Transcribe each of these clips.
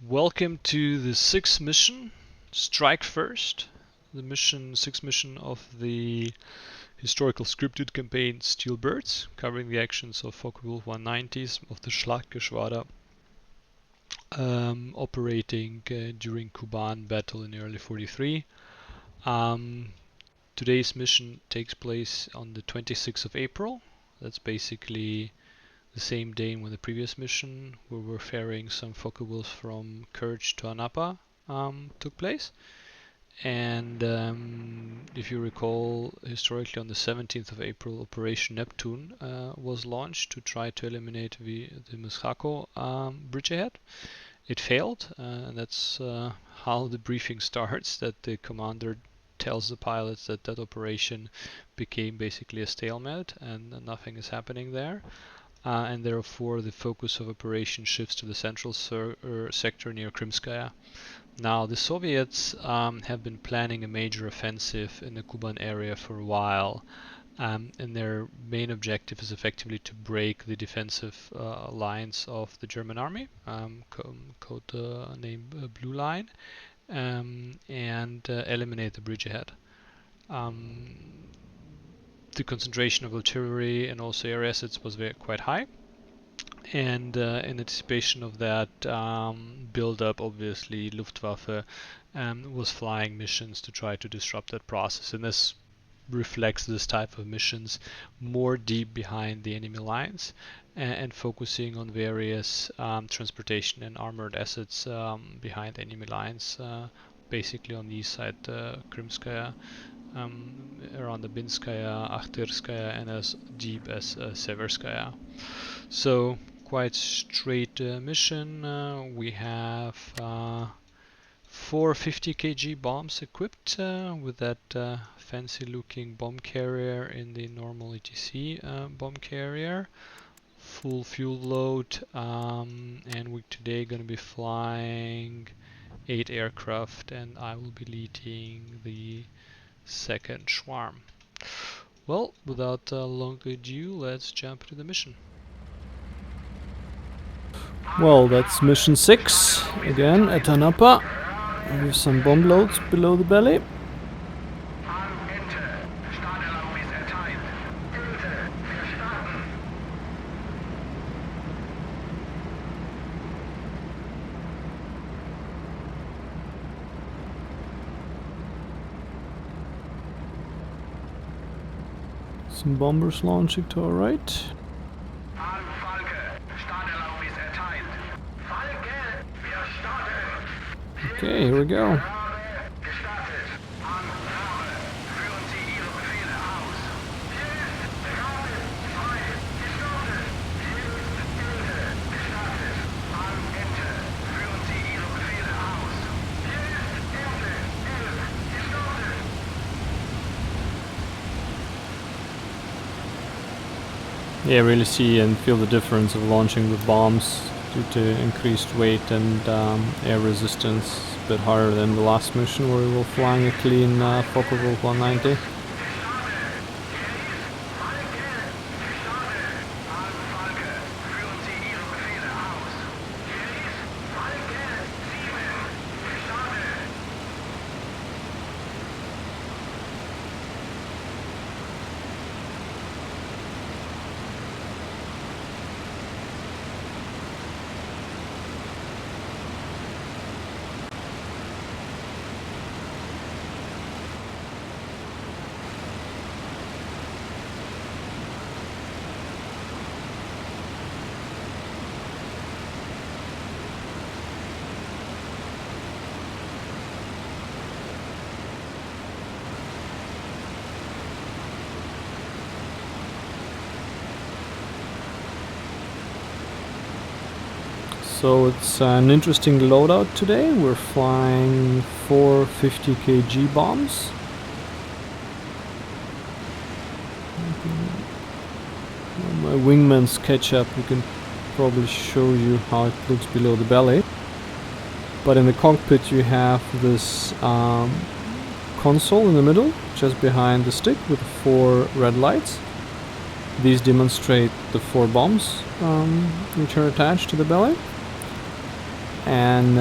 Welcome to the sixth mission, Strike First, the sixth mission of the historical scripted campaign Steel Birds, covering the actions of Focke-Wulf 190s of the Schlachtgeschwader, operating during Kuban battle in early 43. Today's mission takes place on the 26th of April. That's basically the same day when the previous mission, where we're ferrying some Focke-Wulfs from Kerch to Anapa, took place. And if you recall, historically on the 17th of April, Operation Neptune was launched to try to eliminate the Myskhako bridgehead. It failed, and that's how the briefing starts, that the commander tells the pilots that that operation became basically a stalemate and nothing is happening there. And therefore the focus of operation shifts to the central sector near Krymskaya. Now the Soviets have been planning a major offensive in the Kuban area for a while, and their main objective is effectively to break the defensive lines of the German army, code name Blue Line, and eliminate the bridgehead. The concentration of artillery and also air assets was quite high, and in anticipation of that build-up, obviously Luftwaffe was flying missions to try to disrupt that process, and this reflects this type of missions more deep behind the enemy lines and focusing on various transportation and armored assets behind enemy lines, basically on the east side, Krymskaya, around the Binskaya, Achtirskaya, and as deep as Severskaya. So quite straight mission. We have 4 50 kg bombs equipped with that fancy looking bomb carrier in the normal ETC bomb carrier. Full fuel load, and we're today going to be flying 8 aircraft, and I will be leading the second swarm. Well, without long ado, let's jump into the mission. Well, that's mission 6, again at Anapa, with some bomb loads below the belly. Some bombers launching to our right. Okay, here we go. Yeah, really see and feel the difference of launching with bombs due to increased weight and air resistance. A bit harder than the last mission where we were flying a clean Focke-Wulf 190. So it's an interesting loadout today. We're flying 4 50 kg bombs. My wingman's catch up, we can probably show you how it looks below the belly. But in the cockpit you have this console in the middle, just behind the stick, with 4 red lights. These demonstrate the 4 bombs which are attached to the belly. and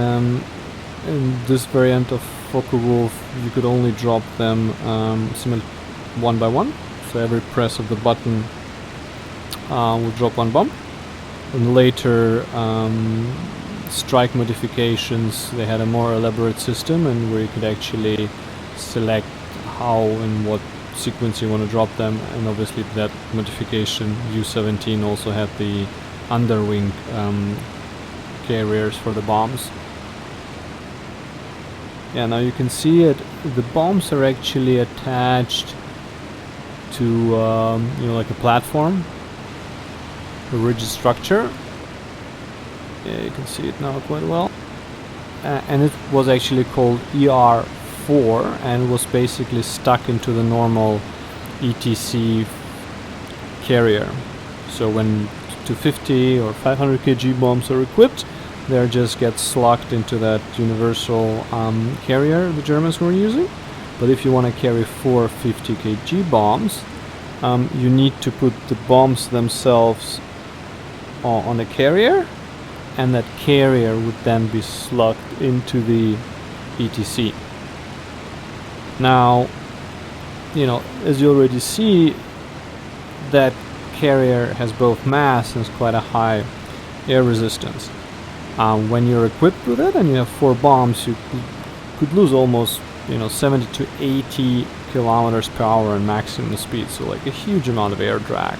in this variant of Focke-Wulf you could only drop them one by one, so every press of the button will drop one bomb. In later strike modifications they had a more elaborate system, and where you could actually select how and what sequence you want to drop them, and obviously that modification U-17 also had the underwing carriers for the bombs. Yeah, now you can see it, the bombs are actually attached to you know, like a platform, a rigid structure. Yeah, you can see it now quite well. And it was actually called ER4, and was basically stuck into the normal ETC carrier. So when 250 or 500 kg bombs are equipped, they just get slugged into that universal carrier the Germans were using. But if you want to carry 450 kg bombs, you need to put the bombs themselves on a carrier, and that carrier would then be slugged into the ETC. Now, you know, as you already see, that carrier has both mass and is quite a high air resistance. When you're equipped with it and you have 4 bombs, you could lose almost, you know, 70 to 80 kilometers per hour in maximum speed, so like a huge amount of air drag.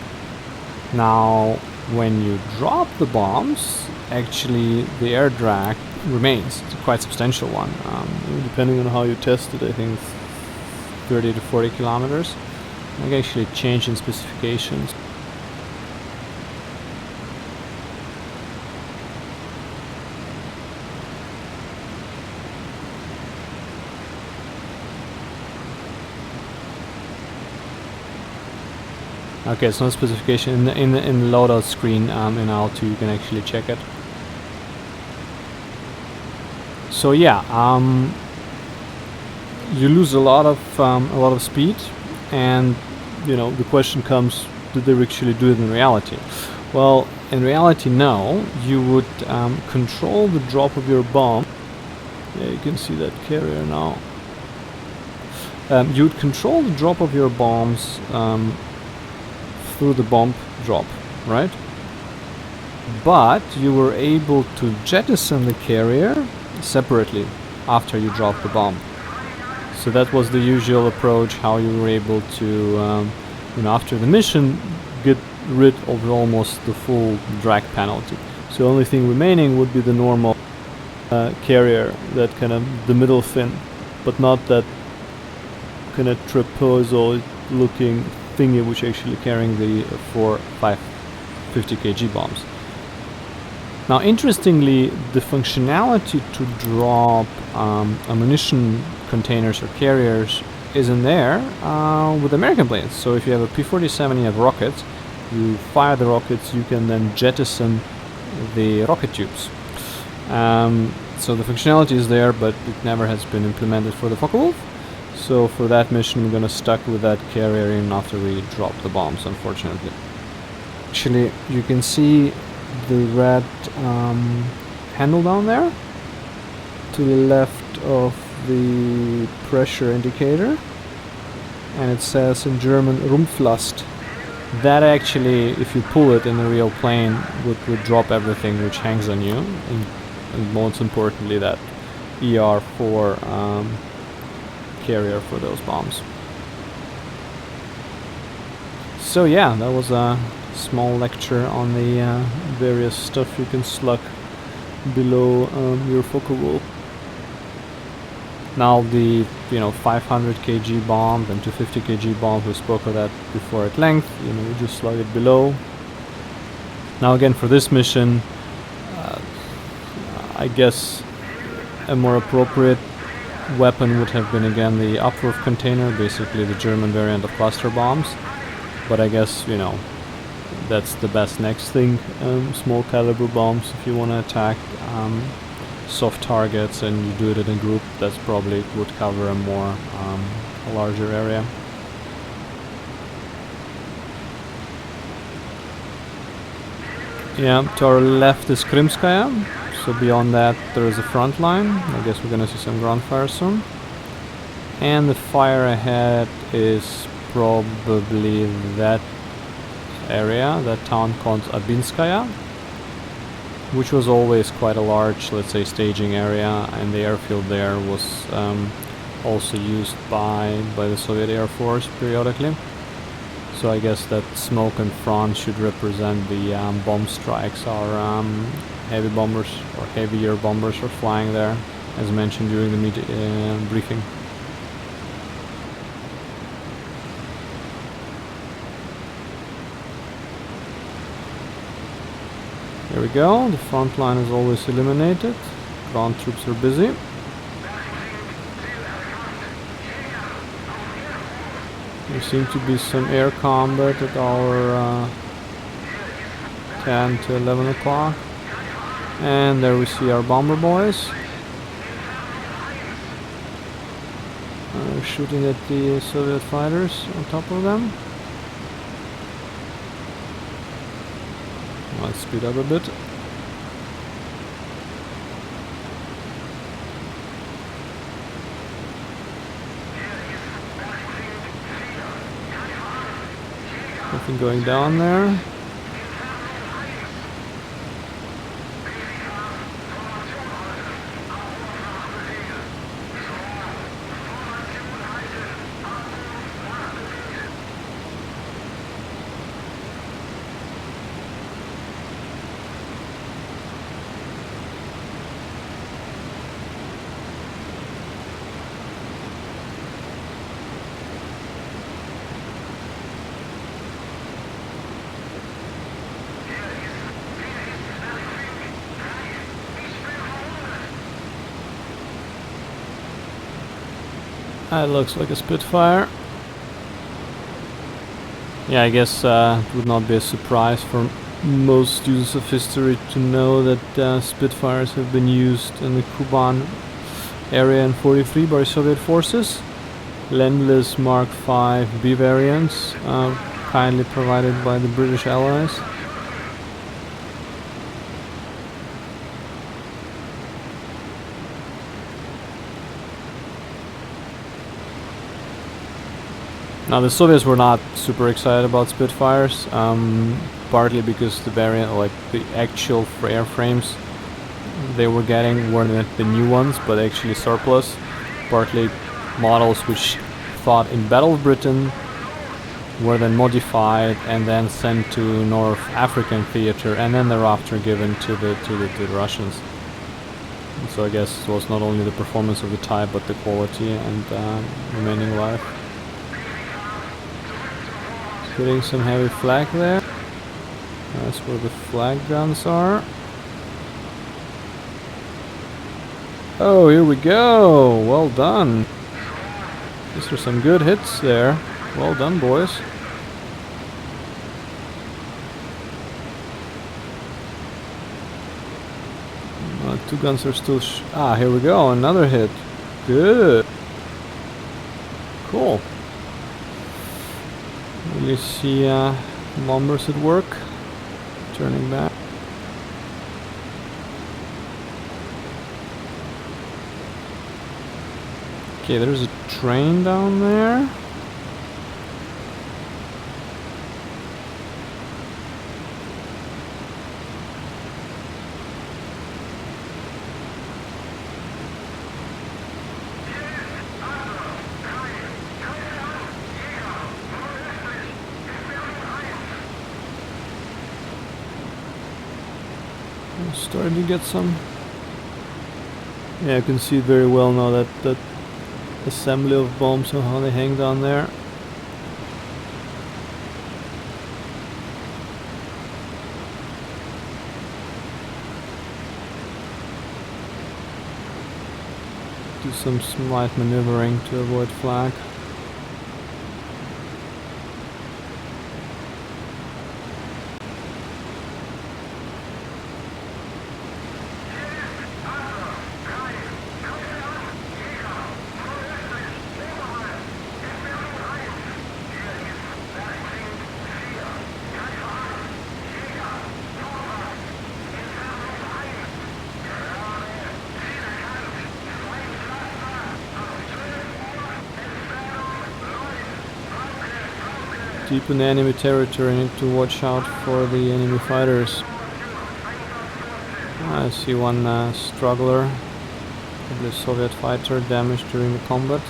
Now, when you drop the bombs, actually the air drag remains. It's a quite substantial one. Depending on how you test it, I think 30 to 40 kilometers. I can actually change in specifications. Okay, it's not specification in the loadout screen in L2. You can actually check it. So yeah, you lose a lot of speed, and you know, the question comes: did they actually do it in reality? Well, in reality, no. You would control the drop of your bomb. Yeah, you can see that carrier now. You would control the drop of your bombs through the bomb drop, right? But you were able to jettison the carrier separately after you dropped the bomb. So that was the usual approach, how you were able to, you know, after the mission, get rid of almost the full drag penalty. So the only thing remaining would be the normal carrier, that kind of the middle fin, but not that kind of trapezoid looking thingy which actually carrying the 550 kg bombs. Now, interestingly, the functionality to drop ammunition containers or carriers isn't there with American planes. So if you have a P-47, you have rockets, you fire the rockets, you can then jettison the rocket tubes. So the functionality is there, but it never has been implemented for the Focke-Wulf. So for that mission we're gonna stuck with that carrier even after we drop the bombs, unfortunately. Actually, you can see the red handle down there to the left of the pressure indicator, and it says in German Rumpflast. That actually, if you pull it in a real plane, would drop everything which hangs on you, and most importantly that ER4 carrier for those bombs. So yeah, that was a small lecture on the various stuff you can slug below your Focke-Wulf. Now the 500 kg bomb and 250 kg bomb, we spoke of that before at length. You just slug it below. Now again, for this mission, I guess a more appropriate weapon would have been again the Abwurf container, basically the German variant of cluster bombs. But I guess that's the best next thing. Small caliber bombs, if you want to attack soft targets and you do it in a group, that's probably would cover a larger area. Yeah, to our left is Krymskaya, So beyond that there is a front line. I guess we're gonna see some ground fire soon. And the fire ahead is probably that area, that town called Abinskaya, which was always quite a large, let's say, staging area, and the airfield there was also used by the Soviet Air Force periodically. So I guess that smoke in front should represent the bomb strikes. Our heavy bombers or heavier bombers are flying there, as mentioned during the briefing. There we go, the front line is always eliminated. Ground troops are busy. There seems to be some air combat at our 10 to 11 o'clock. And there we see our bomber boys. Shooting at the Soviet fighters on top of them. Let's speed up a bit. Nothing going down there. That looks like a Spitfire. Yeah, I guess it would not be a surprise for most students of history to know that Spitfires have been used in the Kuban area in '43 by Soviet forces. Lend-Lease Mark V B variants, kindly provided by the British Allies. Now the Soviets were not super excited about Spitfires, partly because the variant, like the actual airframes they were getting weren't the new ones, but actually surplus. Partly models which fought in Battle of Britain were then modified and then sent to North African theater, and then thereafter given to the Russians. And so I guess it was not only the performance of the type, but the quality and remaining life. Getting some heavy flak there. That's where the flag guns are. Oh, here we go! Well done! These are some good hits there. Well done, boys. Two guns are still here we go, another hit. Good. Cool. You see bombers at work, turning back. Okay, there's a train down there. Starting to get some. Yeah, I can see very well now that assembly of bombs and how they hang down there. Do some slight maneuvering to avoid flak. deep in the enemy territory, need to watch out for the enemy fighters. I see one struggler, probably a Soviet fighter, damaged during the combat.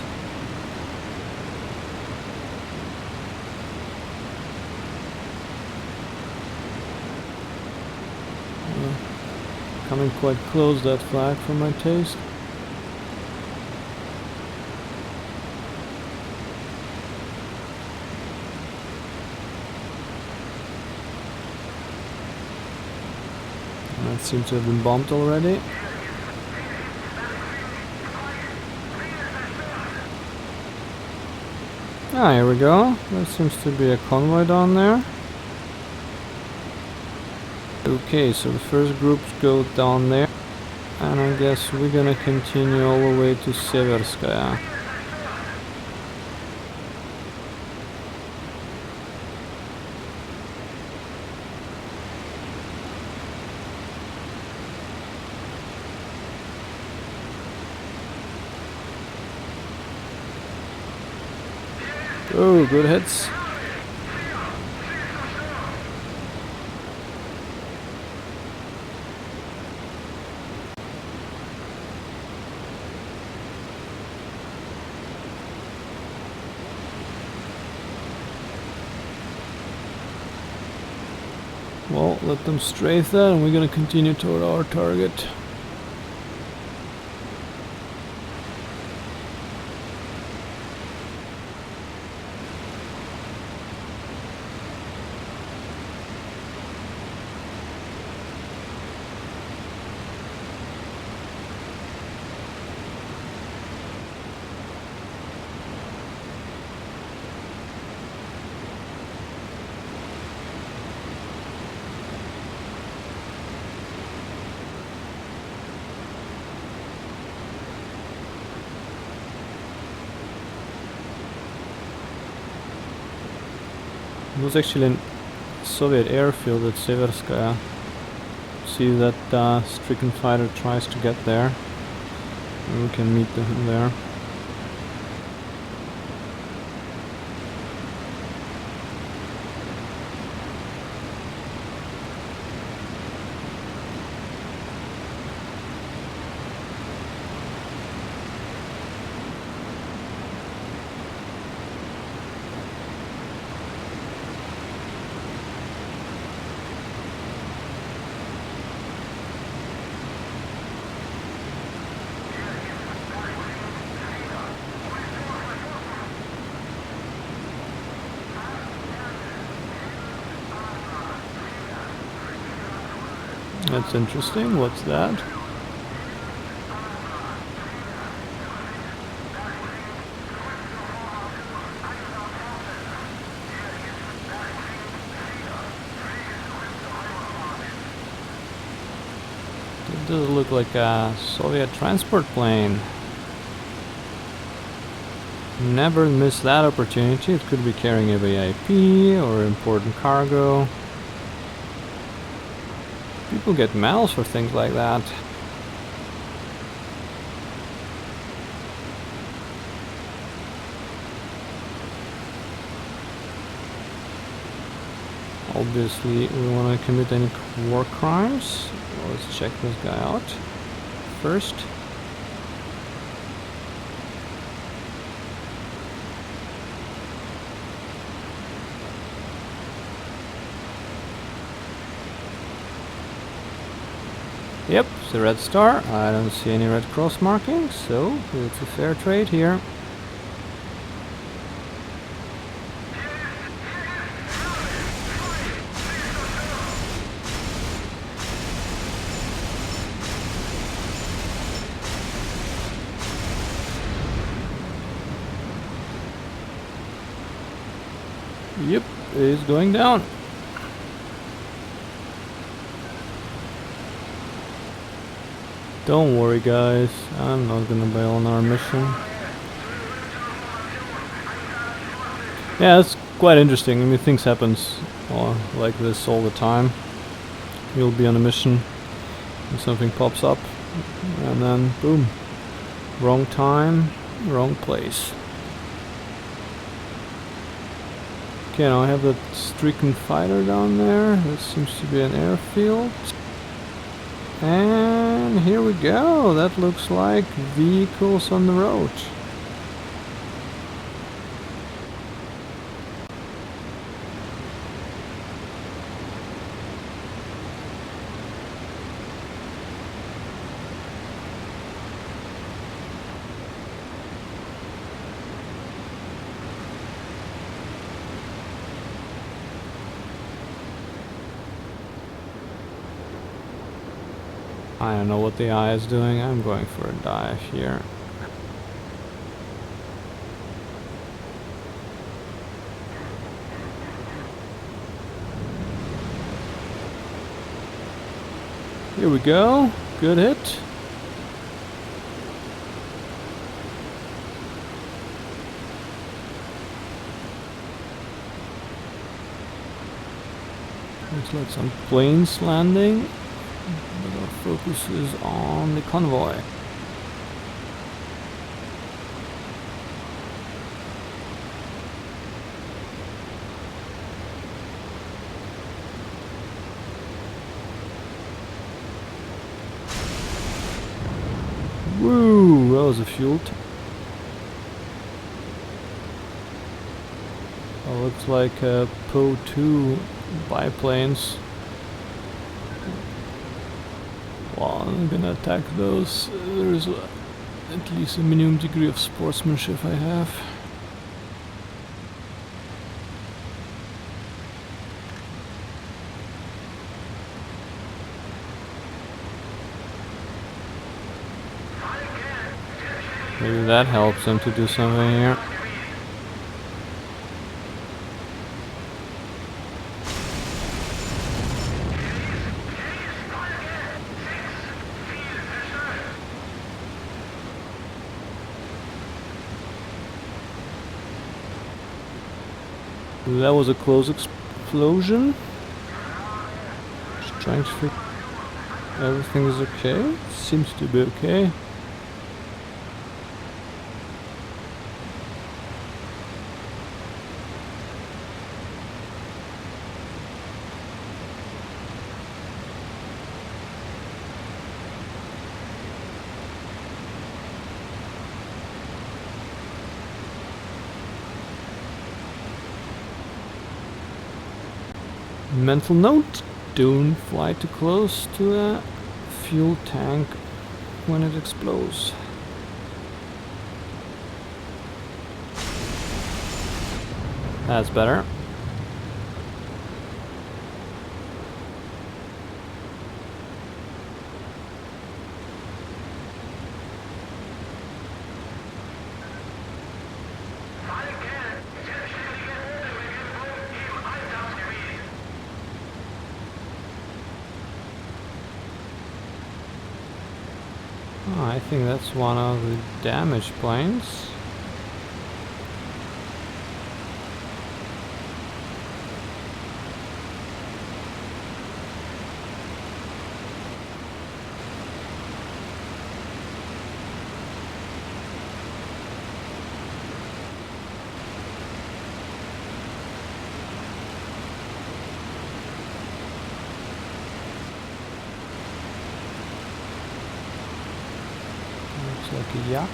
Coming quite close, that flag, for my taste. That seems to have been bombed already. Ah, here we go. There seems to be a convoy down there. Okay, so the first groups go down there, and I guess we're gonna continue all the way to Severskaya. Oh, good hits. Well, let them strafe that, and we're gonna continue toward our target. It was actually a Soviet airfield at Severskaya. See that stricken fighter tries to get there. And we can meet him there. That's interesting. What's that? It does look like a Soviet transport plane. Never miss that opportunity. It could be carrying a VIP or important cargo. People get medals for things like that. Obviously, we want to commit any war crimes. Let's check this guy out first. Yep, it's a red star. I don't see any red cross markings, so it's a fair trade here. Yep, it's going down. Don't worry guys, I'm not gonna bail on our mission. Yeah, it's quite interesting. I mean, things happen like this all the time. You'll be on a mission and something pops up and then boom, wrong time, wrong place. Okay, now I have that stricken fighter down there. That seems to be an airfield. And here we go. That looks like vehicles on the road. I don't know what the eye is doing. I'm going for a dive here. Here we go. Good hit. Looks like some planes landing. But our focus is on the convoy. Woo! That was a fuel tank. Oh, looks like Po-2 biplanes. Well, I'm gonna attack those. There's at least a minimum degree of sportsmanship I have. Maybe that helps them to do something here. That was a close explosion. Just trying to figure everything is okay. Seems to be okay. Mental note, don't fly too close to a fuel tank when it explodes. That's better. Oh, I think that's one of the damaged planes. Looks like a yak.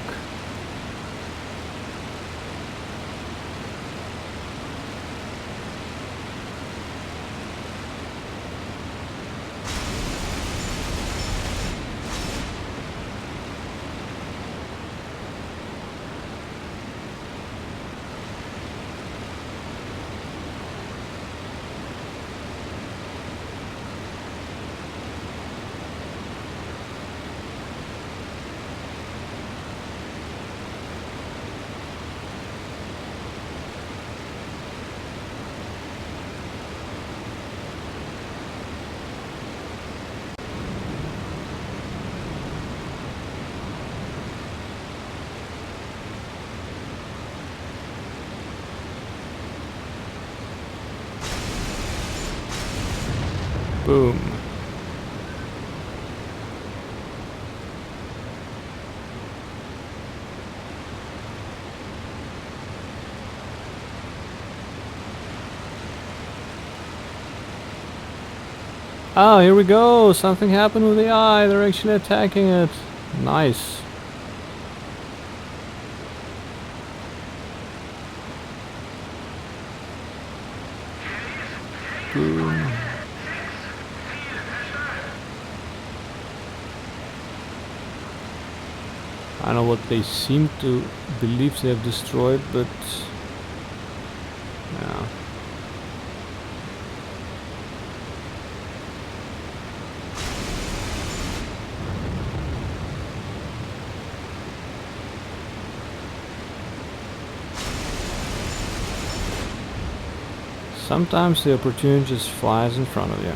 Boom. Oh, here we go! Something happened with the eye! They're actually attacking it! Nice. Boom. I don't know what they seem to believe they have destroyed, but yeah. Sometimes the opportunity just flies in front of you.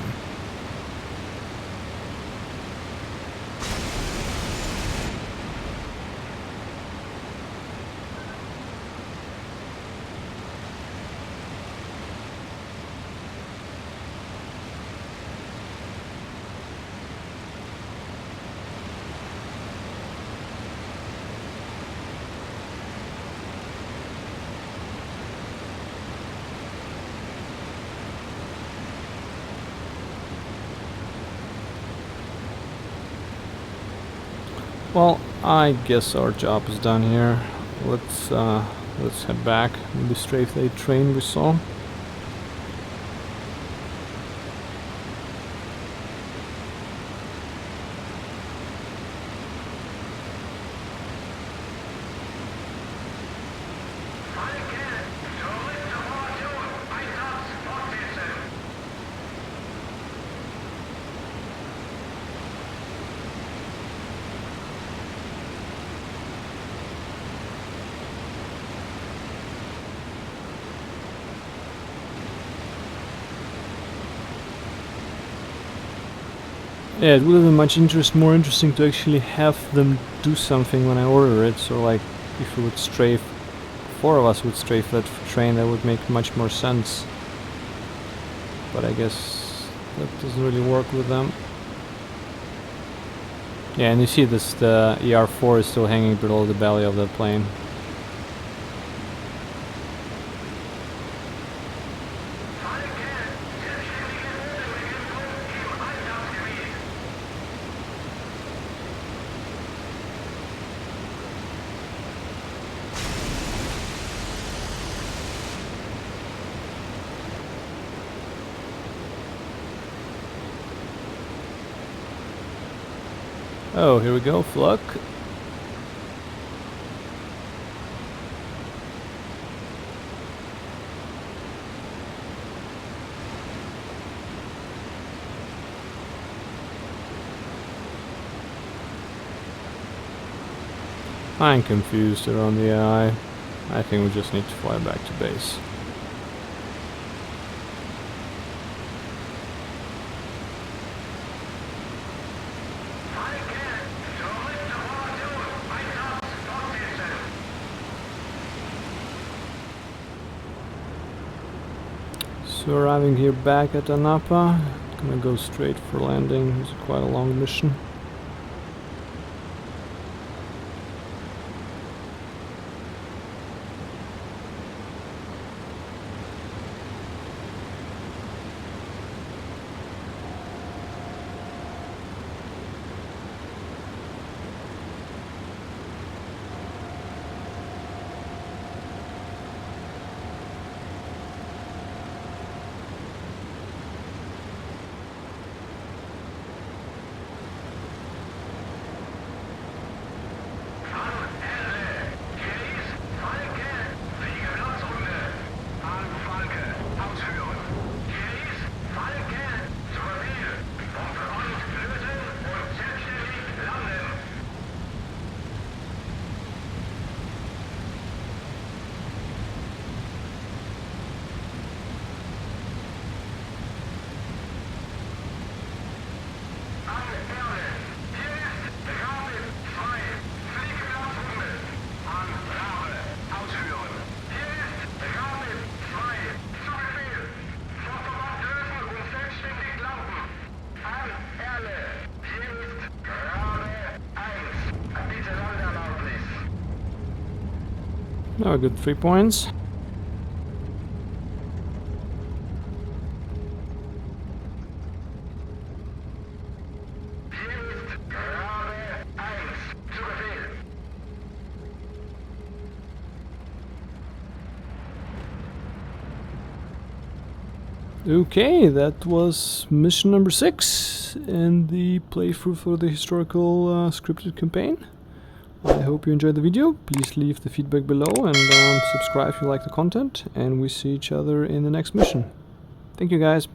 Well, I guess our job is done here. Let's head back in the strafe A train we saw. Yeah, it would have been much more interesting to actually have them do something when I order it. So like, if we would strafe, 4 of us would strafe that train, that would make much more sense. But I guess that doesn't really work with them. Yeah, and you see this, the ER4 is still hanging below the belly of that plane. Oh, here we go, flak. I'm confused around the AI. I think we just need to fly back to base. So arriving here back at Anapa, gonna go straight for landing. It's quite a long mission. Now a good 3 points. Okay, that was mission number 6 in the playthrough for the historical scripted campaign. I hope you enjoyed the video. Please leave the feedback below and subscribe if you like the content, and we see each other in the next mission. Thank you guys.